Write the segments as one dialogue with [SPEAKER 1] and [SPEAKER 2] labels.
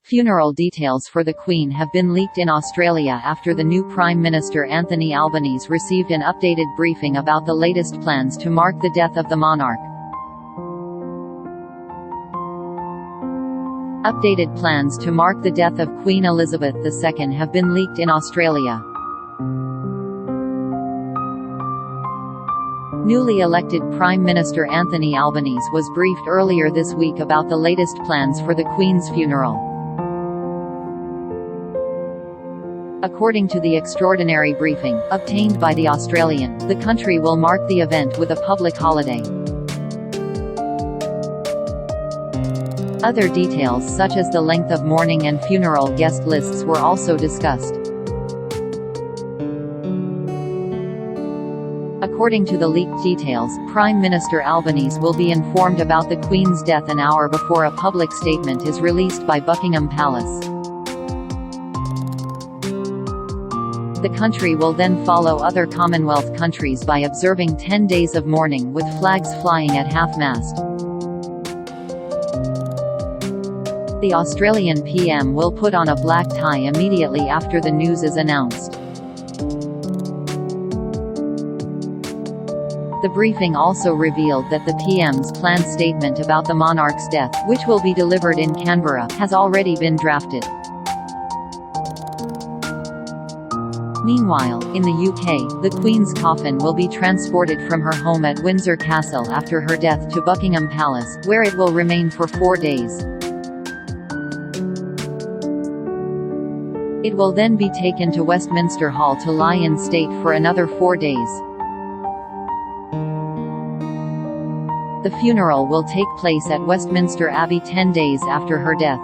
[SPEAKER 1] Funeral details for the Queen have been leaked in Australia after the new Prime Minister Anthony Albanese received an updated briefing about the latest plans to mark the death of the monarch. Updated plans to mark the death of Queen Elizabeth II have been leaked in Australia. Newly elected Prime Minister Anthony Albanese was briefed earlier this week about the latest plans for the Queen's funeral. According to the extraordinary briefing, obtained by The Australian, the country will mark the event with a public holiday. Other details such as the length of mourning and funeral guest lists were also discussed. According to the leaked details, Prime Minister Albanese will be informed about the Queen's death an hour before a public statement is released by Buckingham Palace. The country will then follow other Commonwealth countries by observing 10 days of mourning with flags flying at half-mast. The Australian PM will put on a black tie immediately after the news is announced. The briefing also revealed that the PM's planned statement about the monarch's death, which will be delivered in Canberra, has already been drafted. Meanwhile, in the UK, the Queen's coffin will be transported from her home at Windsor Castle after her death to Buckingham Palace, where it will remain for 4 days. It will then be taken to Westminster Hall to lie in state for another 4 days. The funeral will take place at Westminster Abbey 10 days after her death.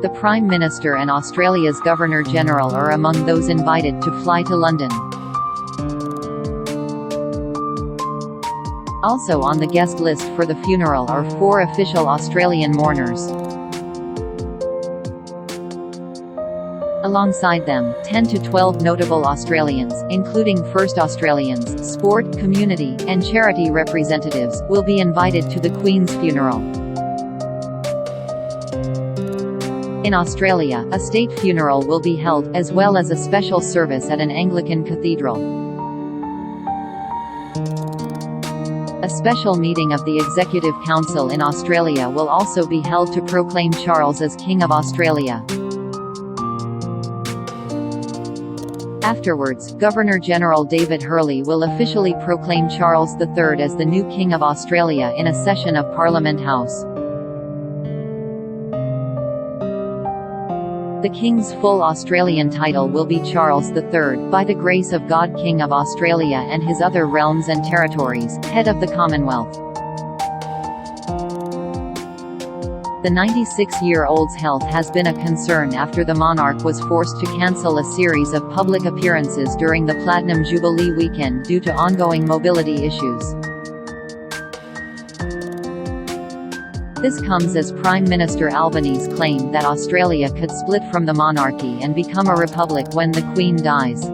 [SPEAKER 1] The Prime Minister and Australia's Governor-General are among those invited to fly to London. Also on the guest list for the funeral are 4 official Australian mourners. Alongside them, 10 to 12 notable Australians, including First Australians, sport, community, and charity representatives, will be invited to the Queen's funeral. In Australia, a state funeral will be held, as well as a special service at an Anglican cathedral. A special meeting of the Executive Council in Australia will also be held to proclaim Charles as King of Australia. Afterwards, Governor-General David Hurley will officially proclaim Charles III as the new King of Australia in a session of Parliament House. The King's full Australian title will be Charles III, by the grace of God King of Australia and his other realms and territories, head of the Commonwealth. The 96-year-old's health has been a concern after the monarch was forced to cancel a series of public appearances during the Platinum Jubilee weekend due to ongoing mobility issues. This comes as Prime Minister Albanese claimed that Australia could split from the monarchy and become a republic when the Queen dies.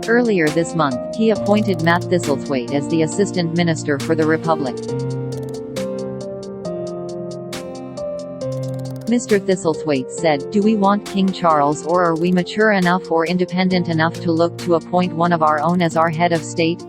[SPEAKER 1] Earlier this month, he appointed Matt Thistlethwaite as the Assistant Minister for the Republic. Mr. Thistlethwaite said, "Do we want King Charles or are we mature enough or independent enough to look to appoint one of our own as our head of state?"